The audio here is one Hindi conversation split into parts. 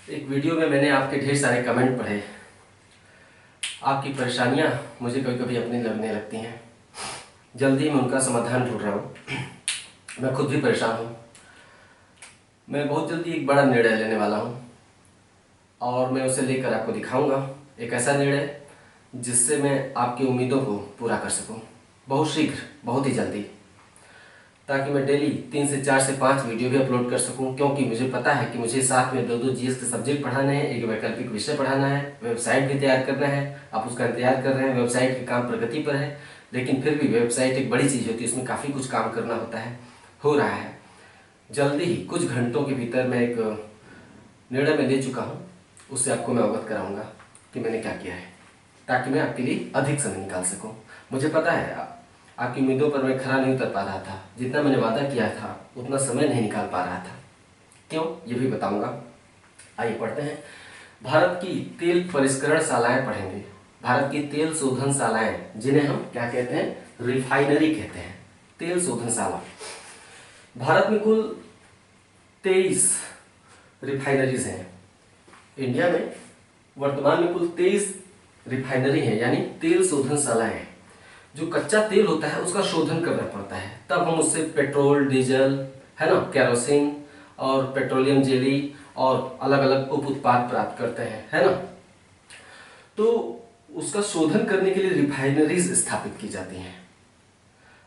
एक वीडियो में मैंने आपके ढेर सारे कमेंट पढ़े। आपकी परेशानियां मुझे कभी कभी अपनी लगने लगती हैं। जल्दी मैं उनका समाधान ढूंढ रहा हूँ। मैं खुद भी परेशान हूँ। मैं बहुत जल्दी एक बड़ा निर्णय लेने वाला हूँ और मैं उसे लेकर आपको दिखाऊंगा। एक ऐसा निर्णय जिससे मैं आपकी उम्मीदों को पूरा कर सकूँ, बहुत शीघ्र, बहुत ही जल्दी, ताकि मैं डेली 3 से 4 से 5 वीडियो भी अपलोड कर सकूं। क्योंकि मुझे पता है कि मुझे साथ में 2 जीएस के सब्जेक्ट पढ़ाने हैं, एक वैकल्पिक विषय पढ़ाना है, वेबसाइट भी तैयार करना है। आप उसका इंतजार कर रहे हैं, वेबसाइट के काम प्रगति पर है, लेकिन फिर भी वेबसाइट एक बड़ी चीज़ होती है, उसमें काफ़ी कुछ काम करना होता है। हो रहा है। जल्दी ही कुछ घंटों के भीतर मैं एक निर्णय में ले चुका हूँ, उससे आपको मैं अवगत कराऊंगा कि मैंने क्या किया है, ताकि मैं आपके लिए अधिक समय निकाल सकूँ। मुझे पता है आपकी उम्मीदों पर मैं खरा नहीं उतर पा रहा था। जितना मैंने वादा किया था उतना समय नहीं निकाल पा रहा था। क्यों, ये भी बताऊंगा। आइए पढ़ते हैं। भारत की तेल परिष्करणशालाएं पढ़ेंगे। भारत की तेल शोधनशालाएं, जिन्हें हम क्या कहते हैं, रिफाइनरी कहते हैं। तेल शोधनशाला। भारत में कुल 23 रिफाइनरीज हैं। इंडिया में वर्तमान में कुल 23 रिफाइनरी हैं, यानी तेल शोधनशालाएं हैं। जो कच्चा तेल होता है उसका शोधन करना पड़ता है, तब हम उससे पेट्रोल, डीजल, है ना, केरोसिन और पेट्रोलियम जेली और अलग अलग उप उत्पाद प्राप्त करते हैं, है ना। तो उसका शोधन करने के लिए रिफाइनरीज स्थापित की जाती हैं।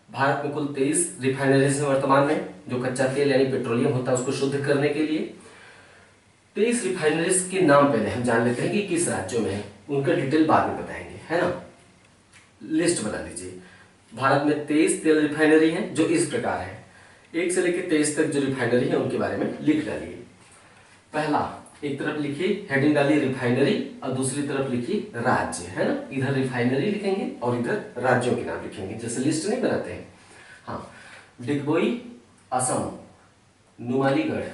भारत में कुल 23 रिफाइनरीज हैं वर्तमान में, जो कच्चा तेल यानी पेट्रोलियम होता है उसको शुद्ध करने के लिए। 23 रिफाइनरीज के नाम पहले हम जान लेते हैं कि किस राज्यों में है, उनका डिटेल बाद में बताएंगे, है ना। लिस्ट बना लीजिए। भारत में 23 तेल रिफाइनरी हैं, जो इस प्रकार है। 1 से लेकर 23 तक जो रिफाइनरी है उनके बारे में लिख डालिए। पहला, एक तरफ लिखिए हेडिंग डालिए रिफाइनरी और दूसरी तरफ लिखिए राज्य, है ना। इधर रिफाइनरी लिखेंगे और इधर राज्यों के नाम लिखेंगे, जैसे लिस्ट नहीं बनाते हैं। हाँ, डिगबोई असम, नुमालीगढ़,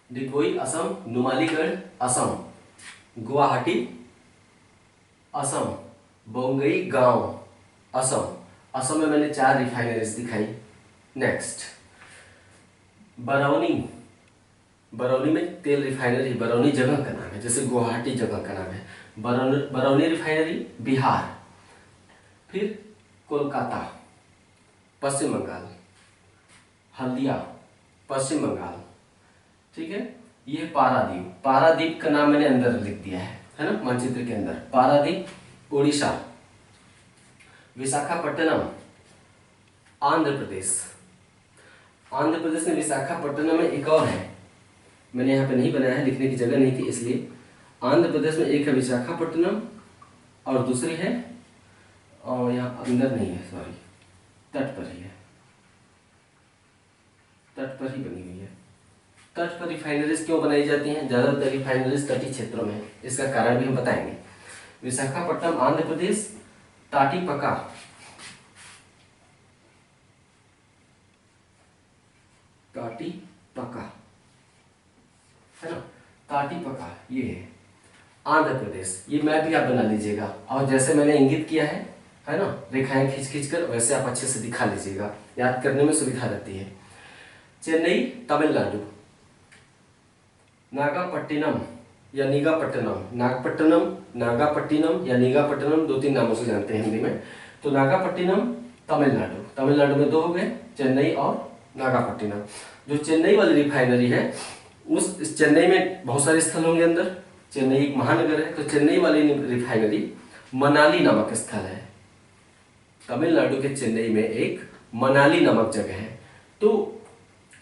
डिगबोई असम, नुमालीगढ़ असम, गुवाहाटी असम, बोंगई गांव असम। असम में मैंने 4 रिफाइनरीज दिखाई। नेक्स्ट, बरौनी, बरौनी में तेल रिफाइनरी, बरौनी जगह का नाम है, जैसे गुवाहाटी जगह का नाम है। बरौनी रिफाइनरी बिहार। फिर कोलकाता पश्चिम बंगाल, हल्दिया पश्चिम बंगाल, ठीक है। ये पारादीप, पारादीप का नाम मैंने अंदर लिख दिया है ना, मानचित्र के अंदर। पारादीप उड़ीसा। विशाखापट्टनम आंध्र प्रदेश। आंध्र प्रदेश में विशाखापट्टनम में एक और है, मैंने यहाँ पे नहीं बनाया है, लिखने की जगह नहीं थी इसलिए। आंध्र प्रदेश में एक है विशाखापट्टनम और दूसरी है, और यहाँ अंदर नहीं है, सॉरी, तट पर ही है, तट पर ही बनी हुई है। तट पर रिफाइनरीज क्यों बनाई जाती हैं? ज्यादातर रिफाइनरीज तटीय क्षेत्रों में, इसका कारण भी हम बताएंगे। विशाखापट्टनम आंध्र प्रदेश, टाटीपका है ना, टाटीपका ये है आंध्र प्रदेश। ये मैप भी आप बना लीजिएगा, और जैसे मैंने इंगित किया है ना, रेखाएं खींच खींच कर, वैसे आप अच्छे से दिखा लीजिएगा, याद करने में सुविधा रहती है। चेन्नई तमिलनाडु, नागापट्टिनम या नीगापट्टनम, नागपट्टनम, नागापट्टिनम या नीगापट्टनम, 2-3 नामों से जानते हैं हिंदी में। तो नागापट्टिनम तमिलनाडु, तमिलनाडु में 2 हो गए, चेन्नई और नागापट्टिनम। जो चेन्नई वाली रिफाइनरी है, उस चेन्नई में बहुत सारे स्थल होंगे अंदर, चेन्नई एक महानगर है, तो चेन्नई वाली रिफाइनरी मनाली नामक स्थल है। तमिलनाडु के चेन्नई में एक मनाली नामक जगह है। तो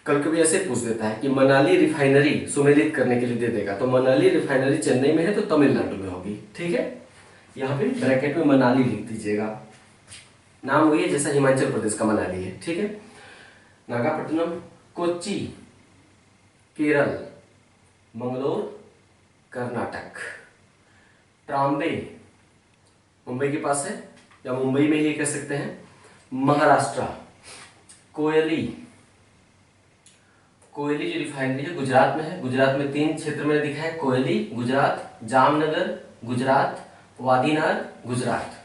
कभी कभी ऐसे पूछ देता है कि मनाली रिफाइनरी सुमेलित करने के लिए दे देगा, तो मनाली रिफाइनरी चेन्नई में है तो तमिलनाडु में होगी, ठीक है। यहाँ पे ब्रैकेट में मनाली लिख दीजिएगा, नाम वही है जैसा हिमाचल प्रदेश का मनाली है, ठीक है। नागापट्टनम, कोच्चि केरल, मंगलोर कर्नाटक, ट्राम्बे मुंबई के पास है, या मुंबई में ही कह सकते हैं, महाराष्ट्र। कोयली, कोयली जो रिफाइनरी है गुजरात में है। गुजरात में 3 क्षेत्र में दिखा है, कोयली गुजरात, जामनगर गुजरात, वादीनार गुजरात।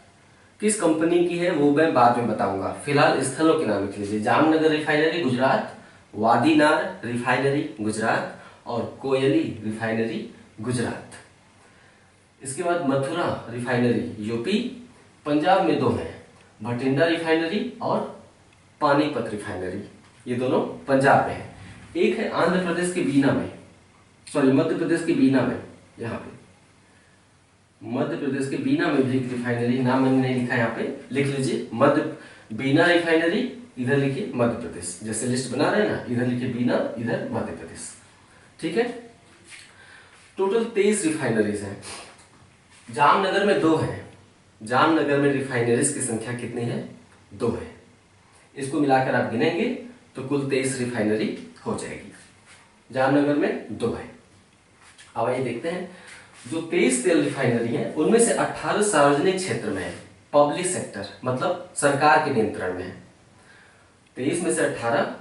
किस कंपनी की है वो मैं बाद में बताऊंगा, फिलहाल स्थलों के नाम लिख लीजिए। जामनगर रिफाइनरी गुजरात, वादीनार रिफाइनरी गुजरात और कोयली रिफाइनरी गुजरात। इसके बाद मथुरा रिफाइनरी यूपी, पंजाब में दो हैं, भटिंडा रिफाइनरी और पानीपत रिफाइनरी, ये दोनों पंजाब में है। एक है आंध्र प्रदेश के बीना में, सॉरी मध्य प्रदेश के बीना में, यहाँ पे मध्य प्रदेश के बीना में भी एक रिफाइनरी, नाम मैंने नहीं लिखा यहाँ पे, लिख लीजिए मध्य बीना रिफाइनरी, इधर लिखिए मध्य प्रदेश, जैसे लिस्ट बना रहे हैं ना, इधर लिखिए बीना, इधर मध्य प्रदेश। ठीक है, टोटल 23 रिफाइनरीज हैं। जामनगर में 2 हैं, जामनगर में रिफाइनरीज की संख्या कितनी है? 2 है। इसको मिलाकर आप गिनेंगे तो कुल 23 रिफाइनरी हो जाएगी। जामनगर में 2 है। अब आइए देखते हैं, जो 23 तेल रिफाइनरी है उनमें से 18 सार्वजनिक क्षेत्र में है, पब्लिक सेक्टर मतलब सरकार के नियंत्रण में है। 23 में से 18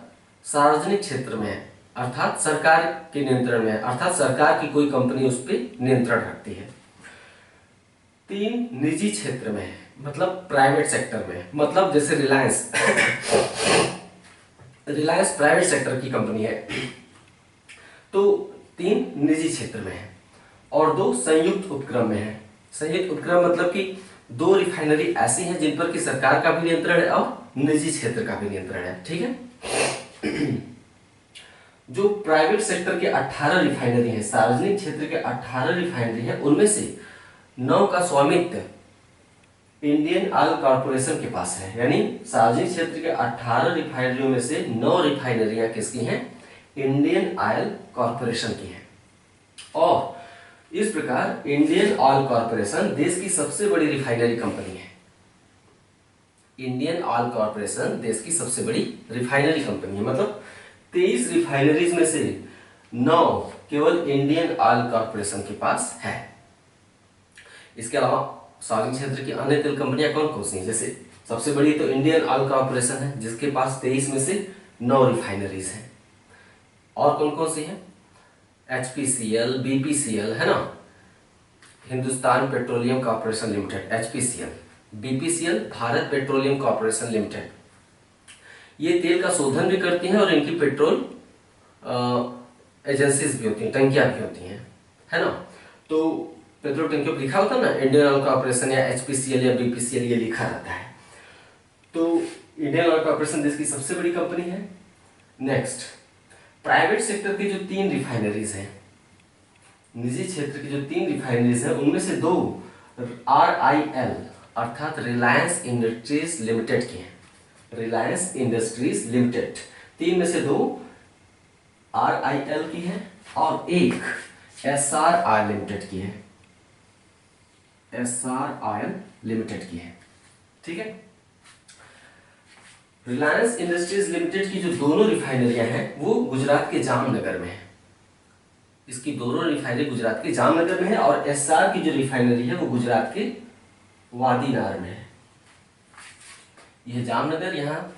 सार्वजनिक क्षेत्र में है, अर्थात सरकार के नियंत्रण में है, अर्थात सरकार की कोई कंपनी उस पर नियंत्रण रखती है। 3 निजी क्षेत्र में है, मतलब प्राइवेट सेक्टर में है, मतलब जैसे रिलायंस रिलायंस प्राइवेट सेक्टर की कंपनी है, तो 3 निजी क्षेत्र में है और 2 संयुक्त उपक्रम में है। संयुक्त उपक्रम मतलब कि 2 रिफाइनरी ऐसी हैं जिन पर कि सरकार का भी नियंत्रण है और निजी क्षेत्र का भी नियंत्रण है। ठीक है। जो प्राइवेट सेक्टर के 18 रिफाइनरी हैं, सार्वजनिक क्षेत्र के 18 रिफाइनरी हैं, उनमें से 9 का स्वामित्व इंडियन ऑयल कॉर्पोरेशन के पास है। यानी सार्वजनिक क्षेत्र के 18 रिफाइनरियों में से 9 रिफाइनरियां किसकी हैं? इंडियन ऑयल कॉर्पोरेशन की हैं। और इस प्रकार इंडियन ऑयल कॉर्पोरेशन देश की सबसे बड़ी रिफाइनरी कंपनी है। इंडियन ऑयल कॉर्पोरेशन देश की सबसे बड़ी रिफाइनरी कंपनी है, मतलब 23 रिफाइनरीज में से 9 केवल इंडियन ऑयल कॉर्पोरेशन के पास है। इसके अलावा सार्वजनिक क्षेत्र की अन्य तेल कंपनियां कौन कौन सी हैं? जैसे सबसे बड़ी तो इंडियन ऑयल कॉर्पोरेशन है, जिसके पास 23 में से 9 रिफाइनरीज हैं। और कौन कौन सी हैं? HPCL, BPCL है ना, Hindustan petroleum corporation limited, HPCL, BPCL Bharat petroleum corporation limited. ये तेल का शोधन भी करती हैं और इनकी पेट्रोल एजेंसीज भी होती हैं, टंकियां भी होती हैं, है ना। तो पेट्रोल टंकियों पर लिखा होता है ना इंडियन ऑयल कॉर्पोरेशन या HPCL या BPCL, ये लिखा रहता है। तो इंडियन ऑयल कॉर्पोरेशन देश की सबसे बड़ी कंपनी है। नेक्स्ट, प्राइवेट सेक्टर की जो 3 रिफाइनरीज हैं, निजी क्षेत्र की जो 3 रिफाइनरीज हैं, उनमें से 2 RIL अर्थात रिलायंस इंडस्ट्रीज लिमिटेड की हैं। रिलायंस इंडस्ट्रीज लिमिटेड, 3 में से 2 RIL की है और एक SRI लिमिटेड की है, SRI लिमिटेड की है। ठीक है। रिलायंस इंडस्ट्रीज लिमिटेड की जो दोनों रिफाइनरियां हैं वो गुजरात के जामनगर में है। इसकी दोनों रिफाइनरी गुजरात के जामनगर में है और SR की जो रिफाइनरी है वो गुजरात के वादीनार में है। यह जामनगर, यहाँ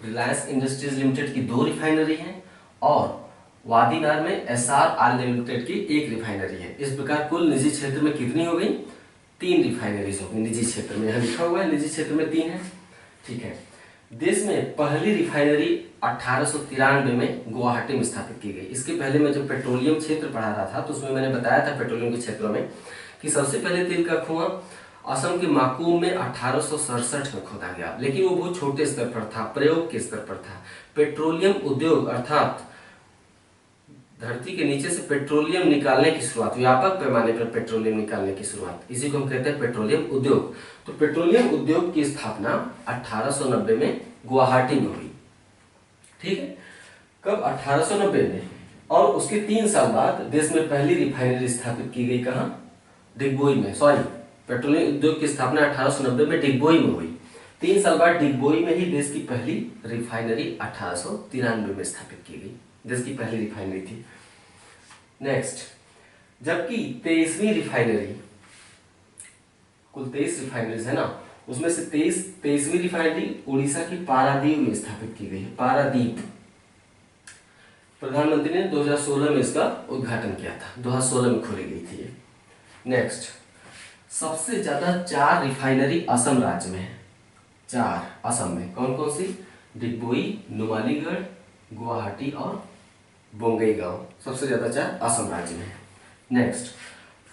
रिलायंस इंडस्ट्रीज लिमिटेड की 2 रिफाइनरी हैं और वादीनार में SRI लिमिटेड की 1 रिफाइनरी है। इस प्रकार कुल निजी क्षेत्र में कितनी हो गई? 3 रिफाइनरीज हो गई निजी क्षेत्र में। यहाँ लिखा हुआ है निजी क्षेत्र में 3 है। ठीक है। देश में पहली रिफाइनरी 1893 में गुवाहाटी में स्थापित की गई। इसके पहले मैं जब पेट्रोलियम क्षेत्र पढ़ा रहा था तो उसमें मैंने बताया था पेट्रोलियम के क्षेत्रों में कि सबसे पहले तेल का कुआं असम के माकूम में 1867 में खोदा गया, लेकिन वो बहुत छोटे स्तर पर था, प्रयोग के स्तर पर था। पेट्रोलियम उद्योग अर्थात धरती के नीचे से पेट्रोलियम निकालने की शुरुआत, व्यापक पैमाने पर पेट्रोलियम निकालने की शुरुआत, इसी को हम कहते हैं पेट्रोलियम उद्योग। तो पेट्रोलियम उद्योग की स्थापना 1890 में गुवाहाटी में हुई। ठीक है। कब? 1890 में। और उसके 3 साल बाद देश में पहली रिफाइनरी स्थापित की गई। कहां? डिगबोई में। सॉरी, पेट्रोलियम उद्योग की स्थापना 1890 में डिगबोई में हुई। 3 साल बाद डिगबोई में ही देश की पहली रिफाइनरी 1893 में स्थापित की गई। देश की पहली रिफाइनरी थी। नेक्स्ट, जबकि 23वीं रिफाइनरी, कुल 23 रिफाइनरीज है ना, उसमें से 23वीं रिफाइनरी उड़ीसा की पारादीप में स्थापित की गई है। पारादीप, प्रधानमंत्री ने 2016 में इसका उद्घाटन किया था, 2016 में खोली गई थी ये। नेक्स्ट, सबसे ज्यादा 4 रिफाइनरी असम राज्य में है। 4 असम में कौन कौन सी? डिगबोई, नुमालीगढ़, गुवाहाटी और बोंगईगांव, सबसे ज़्यादा चाय असम राज्य में है। नेक्स्ट,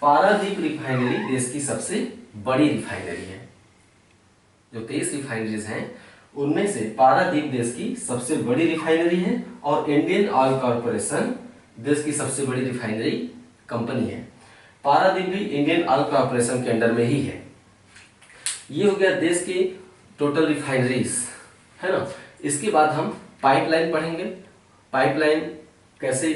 पारादीप रिफाइनरी देश की सबसे बड़ी रिफाइनरी है। जो 23 रिफाइनरीज हैं उनमें से पारादीप देश की सबसे बड़ी रिफाइनरी है और इंडियन ऑयल कॉरपोरेशन देश की सबसे बड़ी रिफाइनरी कंपनी है। पारादीप भी इंडियन ऑयल कॉरपोरेशन के अंडर में ही है। ये हो गया देश की टोटल रिफाइनरीज, है ना। इसके बाद हम पाइपलाइन पढ़ेंगे। पाइपलाइन कैसे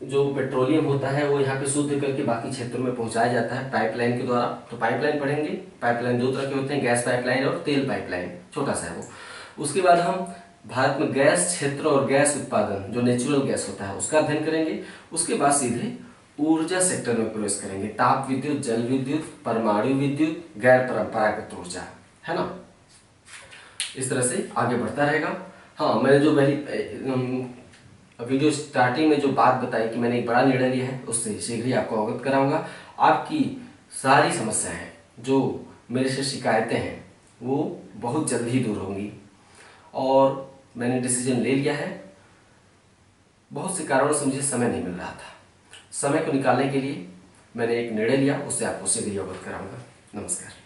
जो पेट्रोलियम होता है वो यहाँ पे शुद्ध करके बाकी क्षेत्रों में पहुंचाया जाता है पाइपलाइन के द्वारा। तो पाइपलाइन पढ़ेंगे। पाइपलाइन दो तरह के होते हैं, गैस पाइपलाइन और तेल पाइपलाइन, छोटा सा है वो। उसके बाद हम भारत में गैस क्षेत्र और गैस उत्पादन जो नेचुरल गैस होता है उसका अध्ययन करेंगे। उसके बाद सीधे ऊर्जा सेक्टर में प्रवेश करेंगे। ताप विद्युत, जल विद्युत, परमाणु विद्युत, गैर परंपरागत ऊर्जा, है ना। इस तरह से आगे बढ़ता रहेगा। हाँ, मैंने जो वीडियो स्टार्टिंग में जो बात बताई कि मैंने एक बड़ा निर्णय लिया है, उससे शीघ्र ही आपको अवगत कराऊंगा। आपकी सारी समस्याएं जो मेरे से शिकायतें हैं वो बहुत जल्द ही दूर होंगी और मैंने डिसीजन ले लिया है। बहुत से कारणों से मुझे समय नहीं मिल रहा था। समय को निकालने के लिए मैंने एक निर्णय लिया, उससे आपको शीघ्र ही अवगत कराऊंगा। नमस्कार।